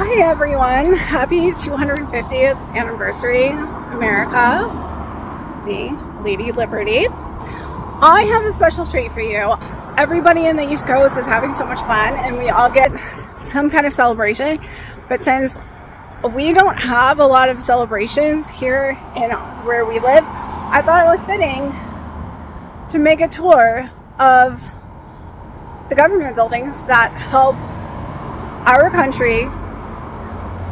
Hi everyone, happy 250th anniversary, America, the Lady Liberty. I have a special treat for you. Everybody in the East Coast is having so much fun and we all get some kind of celebration, but since we don't have a lot of celebrations here in where we live, I thought it was fitting to make a tour of the government buildings that help our country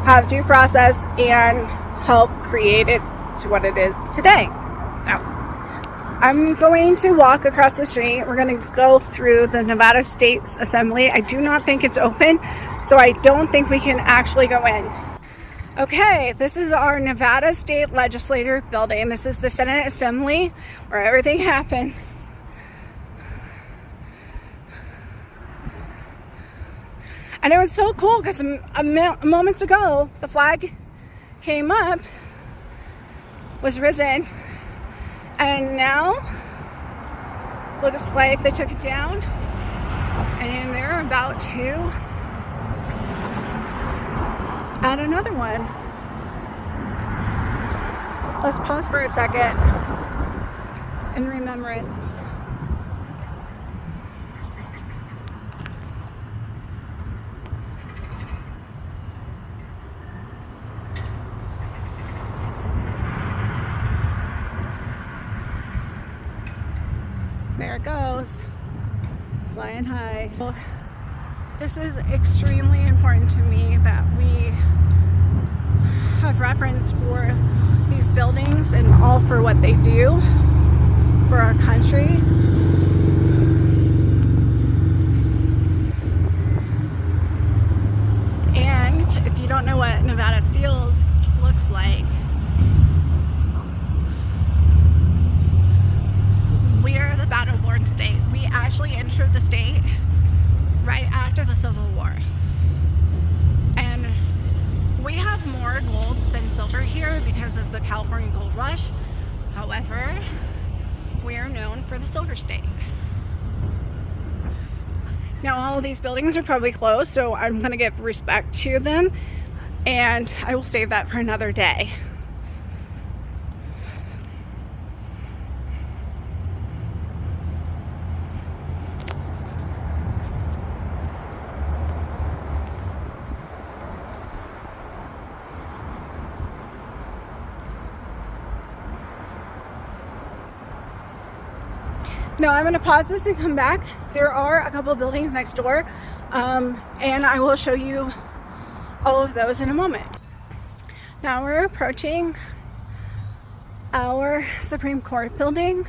have due process and help create it to what it is today. Now, I'm going to walk across the street. We're going to go through the Nevada State Assembly. I do not think it's open, so I don't think we can actually go in. Okay, this is our Nevada State Legislature building. This is the Senate Assembly where everything happens. And it was so cool because moments ago, the flag came up, was risen, and now looks like they took it down and they're about to add another one. Let's pause for a second in remembrance. There it goes, flying high. Well, this is extremely important to me that we have reference for these buildings and all for what they do for our country. And if you don't know what Nevada Seals looks like, we are the battle-born state. We actually entered the state right after the Civil War. And we have more gold than silver here because of the California Gold Rush. However, we are known for the silver state. Now, all of these buildings are probably closed, so I'm going to give respect to them, and I will save that for another day. No, I'm going to pause this and come back. There are a couple of buildings next door, and I will show you all of those in a moment. Now we're approaching our Supreme Court building,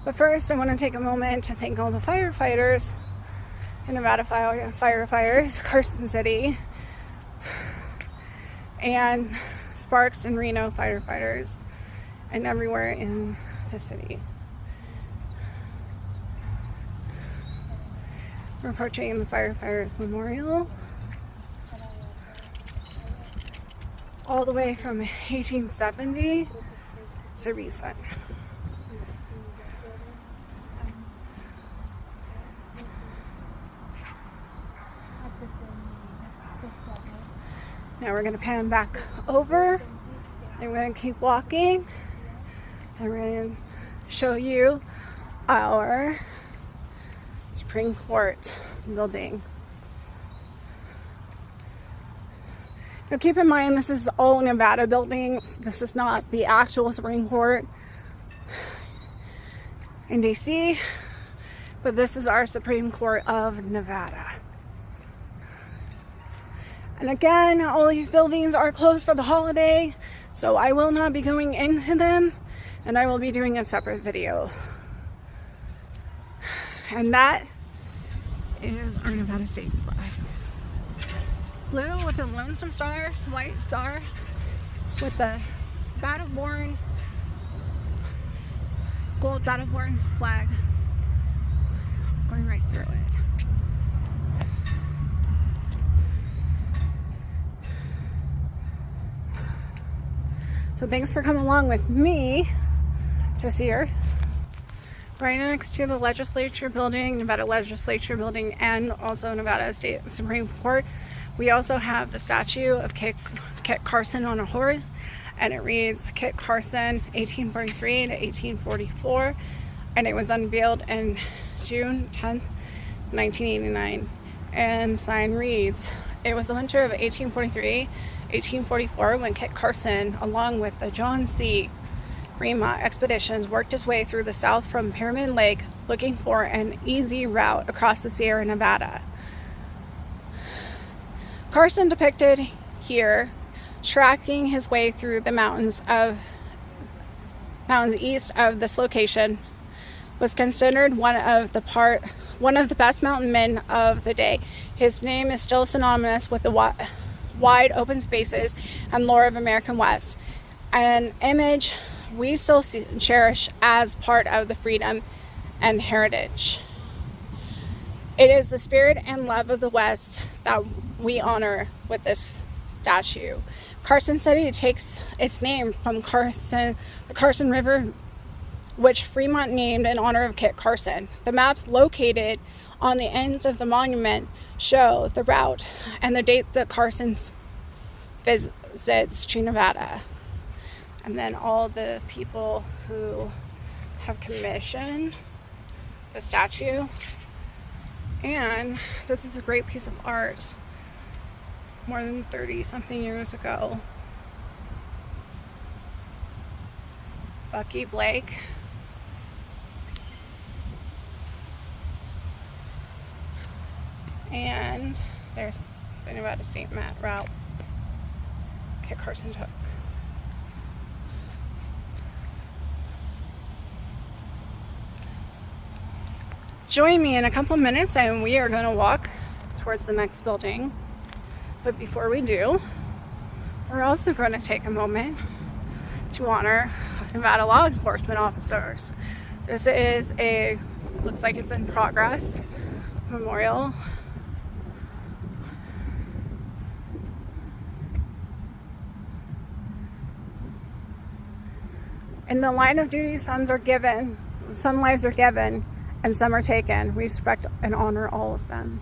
but first I want to take a moment to thank all the firefighters in Nevada, firefighters, Carson City, and Sparks and Reno firefighters, and everywhere in the city. We're approaching the Firefighters Memorial, all the way from 1870 to recent. Now we're going to pan back over, and we're going to keep walking, and we're going to show you our Supreme Court building. Now keep in mind, this is all Nevada building. This is not the actual Supreme Court in DC, but this is our Supreme Court of Nevada. And again, all these buildings are closed for the holiday, so I will not be going into them, and I will be doing a separate video. And that is our Nevada State flag. Blue with a lonesome star, white star with the battle-born, gold battle-born flag going right through it. So thanks for coming along with me this year. right next to the legislature building, Nevada legislature building, and also Nevada State Supreme Court. We also have the statue of Kit Carson on a horse, and it reads Kit Carson 1843 to 1844, and it was unveiled in June 10th, 1989. And sign reads, it was the winter of 1843-1844 when Kit Carson, along with the John C. Fremont expeditions, worked his way through the south from Pyramid Lake looking for an easy route across the Sierra Nevada. Carson, depicted here, tracking his way through the mountains east of this location, was considered one of the best mountain men of the day. His name is still synonymous with the wide open spaces and lore of American West, an image we still cherish as part of the freedom and heritage. It is the spirit and love of the West that we honor with this statue. Carson City takes its name from the Carson River, which Fremont named in honor of Kit Carson. The maps located on the ends of the monument show the route and the date that Carson visits to Nevada. And then all the people who have commissioned the statue. And this is a great piece of art, more than 30 something years ago. Bucky Blake. And there's the Nevada State Mat route Kit Carson took. Join me in a couple minutes and we are going to walk towards the next building. But before we do, we're also going to take a moment to honor Nevada law enforcement officers. This is looks like it's in progress, memorial. In the line of duty, some lives are given, and some are taken. We respect and honor all of them.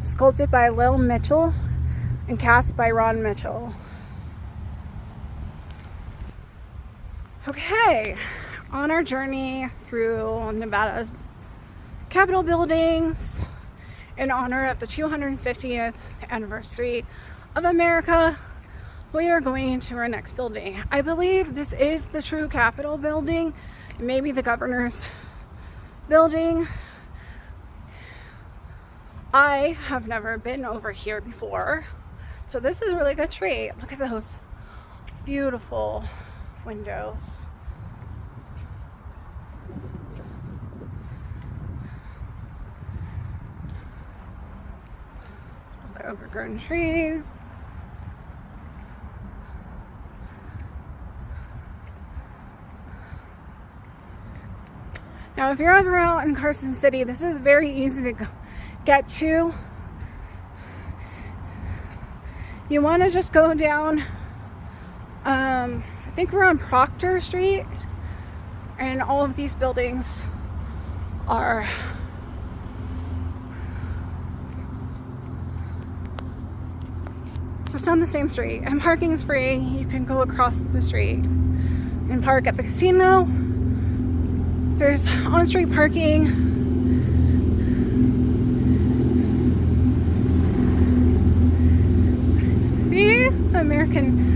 Sculpted by Lil Mitchell and cast by Ron Mitchell. Okay, on our journey through Nevada's Capitol buildings in honor of the 250th anniversary of America, we are going to our next building. I believe this is the true Capitol building, maybe the governor's building. I have never been over here before, so this is a really good treat. Look at those beautiful windows. All the overgrown trees. Now, if you're ever out in Carson City, this is very easy to get to. You want to just go down, I think we're on Proctor Street, and all of these buildings are just on the same street, and parking is free. You can go across the street and park at the casino. There's on-street parking. See the American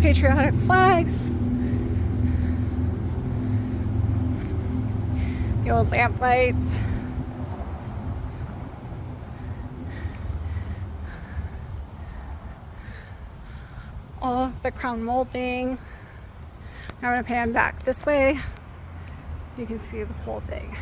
patriotic flags. The old lamp lights. All of the crown molding. Now I'm going to pan back this way. You can see the whole thing.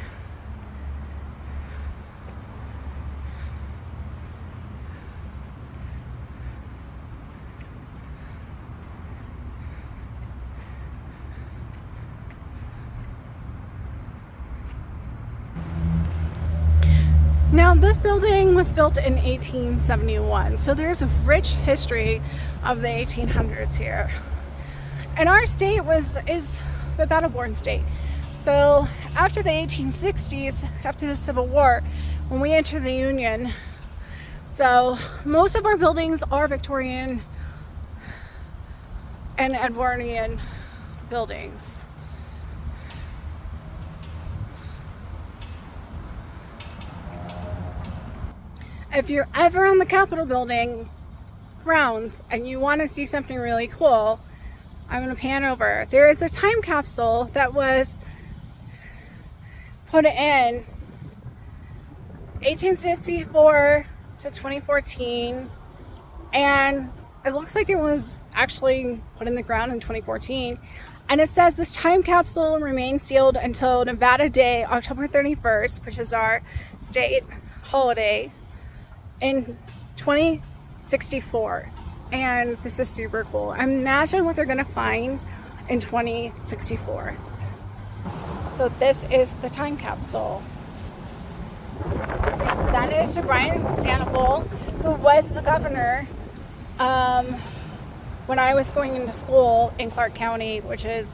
Now, this building was built in 1871, so there's a rich history of the 1800s here. And our state is the battle-born state. So after the 1860s, after the Civil War, when we entered the Union, So most of our buildings are Victorian and Edwardian buildings. If you're ever on the Capitol building grounds and you want to see something really cool, I'm going to pan over. There is a time capsule that was put in 1864 to 2014, and it looks like it was actually put in the ground in 2014. And it says this time capsule remains sealed until Nevada Day, October 31st, which is our state holiday, in 2064. And this is super cool. Imagine what they're gonna find in 2064. So this is the time capsule. We sent it to Brian Sandoval, who was the governor when I was going into school in Clark County, which is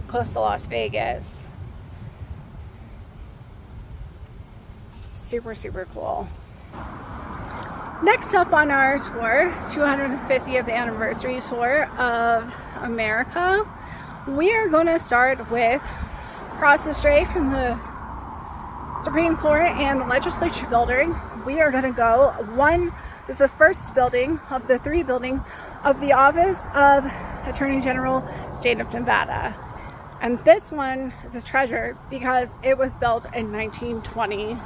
close to Las Vegas. Super, super cool. Next up on our tour, 250th anniversary tour of America, we are going to start with across the street from the Supreme Court and the Legislature building. We are going to go this is the first building of the 3 buildings of the Office of Attorney General, State of Nevada. And this one is a treasure because it was built in 1920.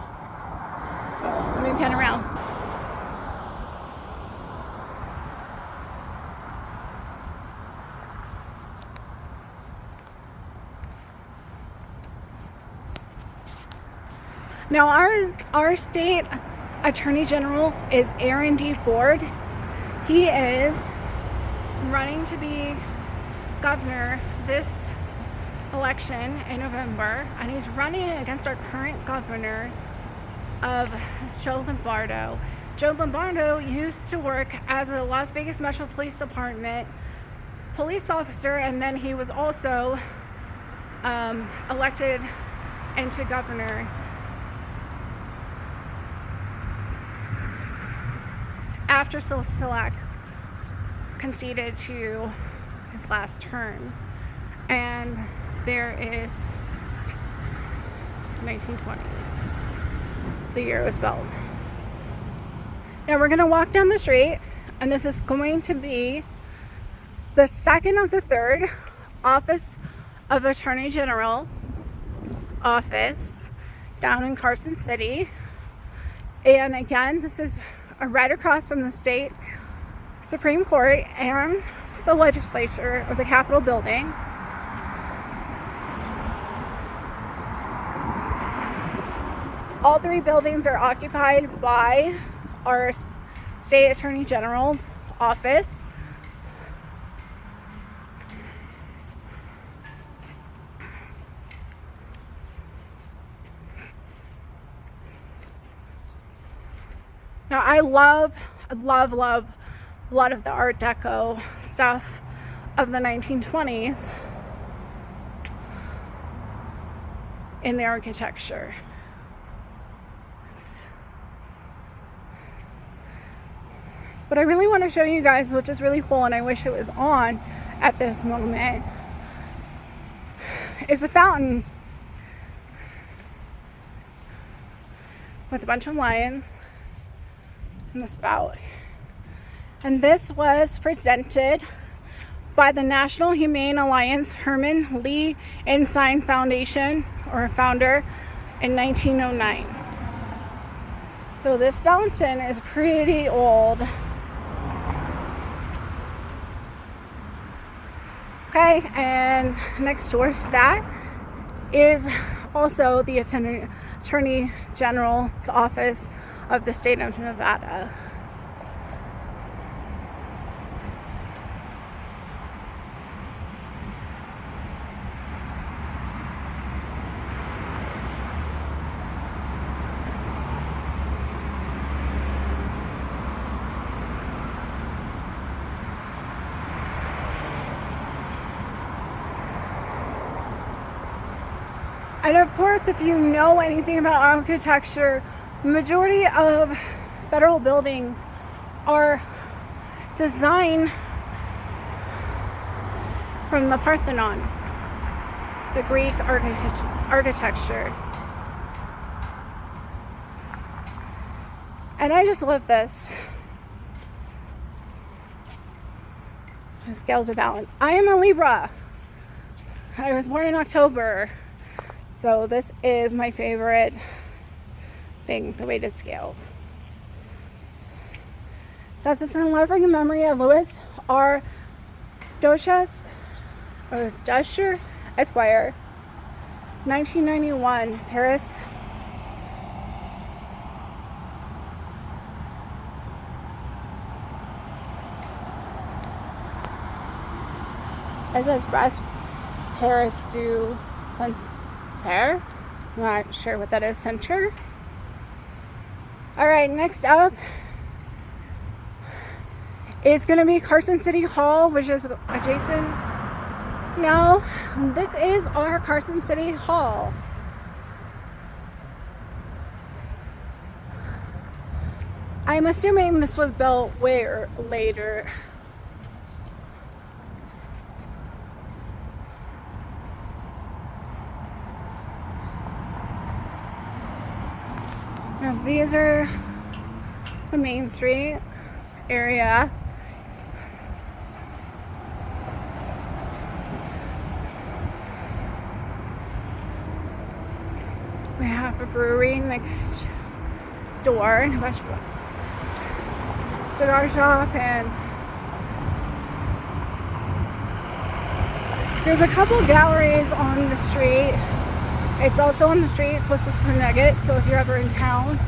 So let me pan around. Now our state attorney general is Aaron D. Ford. He is running to be governor this election in November, and he's running against our current governor of Joe Lombardo. Joe Lombardo used to work as a Las Vegas Metro Police Department police officer, and then he was also elected into governor after Sisolak conceded to his last term. And there is 1920, the year it was built. Now we're going to walk down the street, and this is going to be the second of the third Office of Attorney General office down in Carson City. And again, this is right across from the state Supreme Court and the legislature of the Capitol building. All 3 buildings are occupied by our state attorney general's office. Now I love a lot of the Art Deco stuff of the 1920s in the architecture. But I really want to show you guys, which is really cool, and I wish it was on at this moment, is a fountain with a bunch of lions and the spout. And this was presented by the National Humane Alliance Herman Lee Ensign Foundation, or founder, in 1909. So this fountain is pretty old. Okay, and next door to that is also the Attorney General's office of the state of Nevada. And of course, if you know anything about architecture, majority of federal buildings are designed from the Parthenon, the Greek architecture. And I just love this. The scales of balance. I am a Libra. I was born in October. So this is my favorite thing, the weighted scales. That's a loving memory of Louis R. Duchess, Esquire, 1991, Paris. It says Brest Paris du Center. I'm not sure what that is, center. Alright, next up is going to be Carson City Hall, which is adjacent. Now, this is our Carson City Hall. I'm assuming this was built way later. Now, these are the Main Street area. We have a brewery next door and a bunch of cigar shop, and there's a couple galleries on the street. It's also on the street closest to the Nugget, so if you're ever in town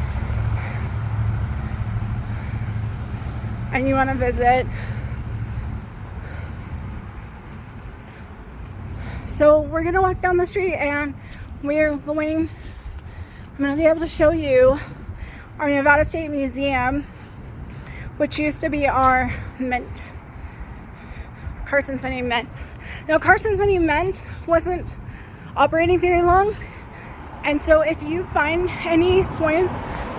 and you want to visit. So we're going to walk down the street and I'm going to be able to show you our Nevada State Museum, which used to be our Mint, Carson City Mint. Now, Carson City Mint wasn't operating very long, and so if you find any coins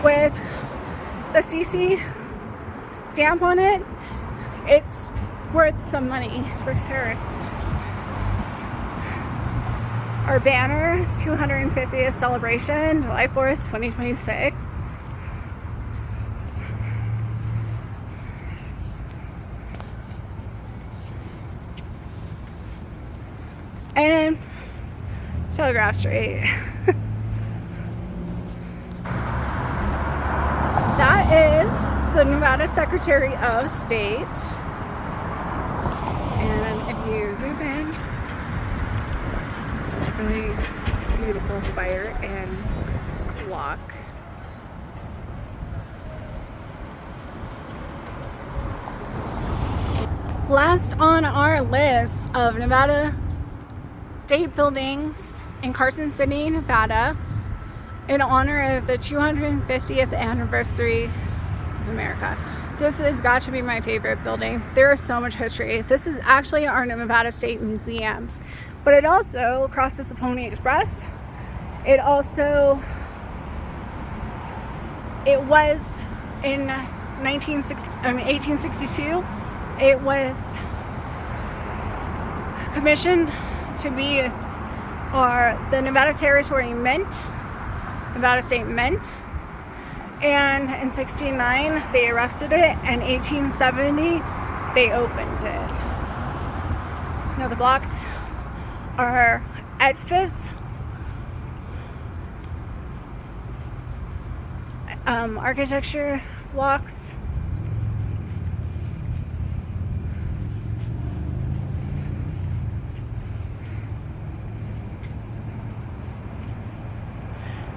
with the CC stamp on it, it's worth some money for sure. Our banner, 250th celebration, July 4th, 2026. And Telegraph Street. That is the Nevada Secretary of State. And if you zoom in, it's a really beautiful spire and clock. Last on our list of Nevada state buildings in Carson City, Nevada, in honor of the 250th anniversary of America. This has got to be my favorite building. There is so much history. This is actually our Nevada State Museum, but it also crosses the Pony Express. It was in 1862. It was commissioned to be the Nevada Territory Mint, Nevada State Mint, and in 69 they erected it, and 1870 they opened it. Now the blocks are edifice, architecture blocks.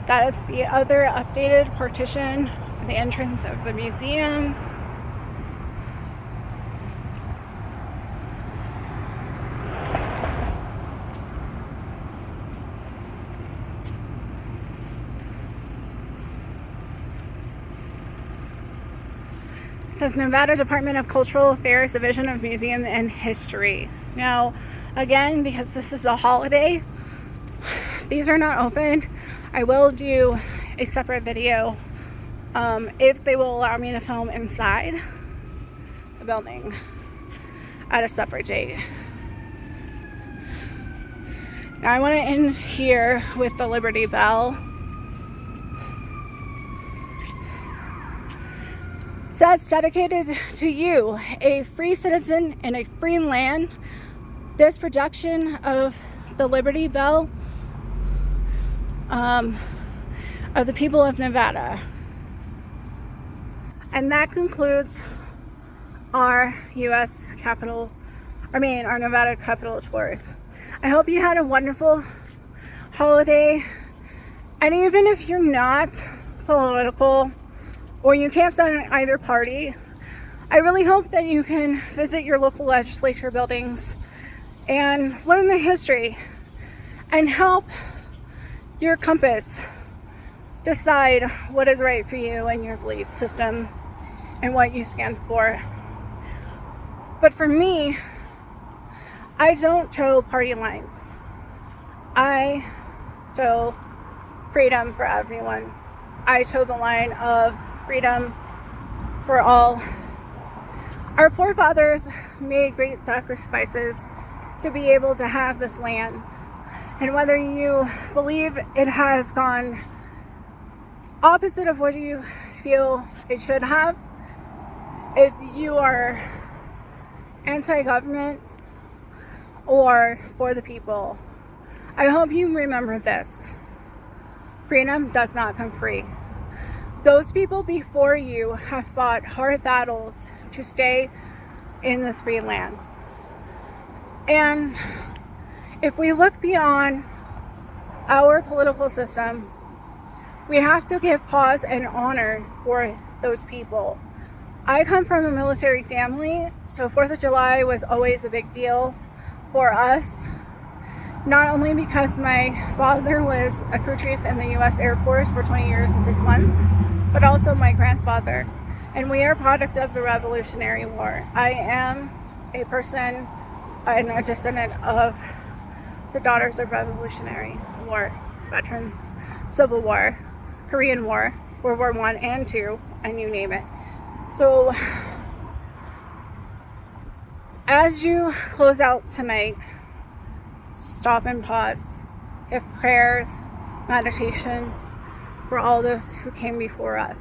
That is the other updated partition, the entrance of the museum. It says Nevada Department of Cultural Affairs, Division of Museum and History. Now, again, because this is a holiday, these are not open. I will do a separate video if they will allow me to film inside the building at a separate date. Now I want to end here with the Liberty Bell. It says, dedicated to you, a free citizen in a free land. This projection of the Liberty Bell of the people of Nevada. And that concludes our our Nevada Capitol tour. I hope you had a wonderful holiday. And even if you're not political or you can't stand in either party, I really hope that you can visit your local legislature buildings and learn their history and help your compass decide what is right for you and your belief system and what you stand for. But for me, I don't toe party lines. I toe freedom for everyone. I toe the line of freedom for all. Our forefathers made great sacrifices to be able to have this land. And whether you believe it has gone opposite of what you feel it should have, if you are anti-government or for the people, I hope you remember this. Freedom does not come free. Those people before you have fought hard battles to stay in this free land. And if we look beyond our political system, we have to give pause and honor for those people. I come from a military family, so 4th of July was always a big deal for us. Not only because my father was a crew chief in the U.S. Air Force for 20 years and 6 months, but also my grandfather. And we are a product of the Revolutionary War. I am a person and a descendant of the daughters of Revolutionary War veterans, Civil War, Korean War, World War I and II, and you name it. So, as you close out tonight, stop and pause. Give prayers, meditation for all those who came before us.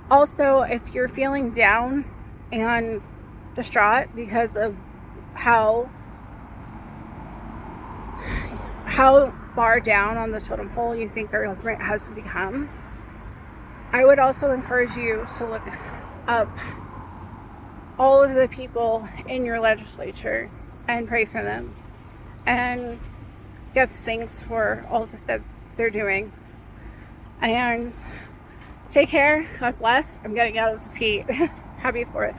Also, if you're feeling down and distraught because of how far down on the totem pole you think our government has become, I would also encourage you to look up all of the people in your legislature and pray for them and give thanks for all that they're doing. And take care. God bless. I'm getting out of this heat. Happy 4th.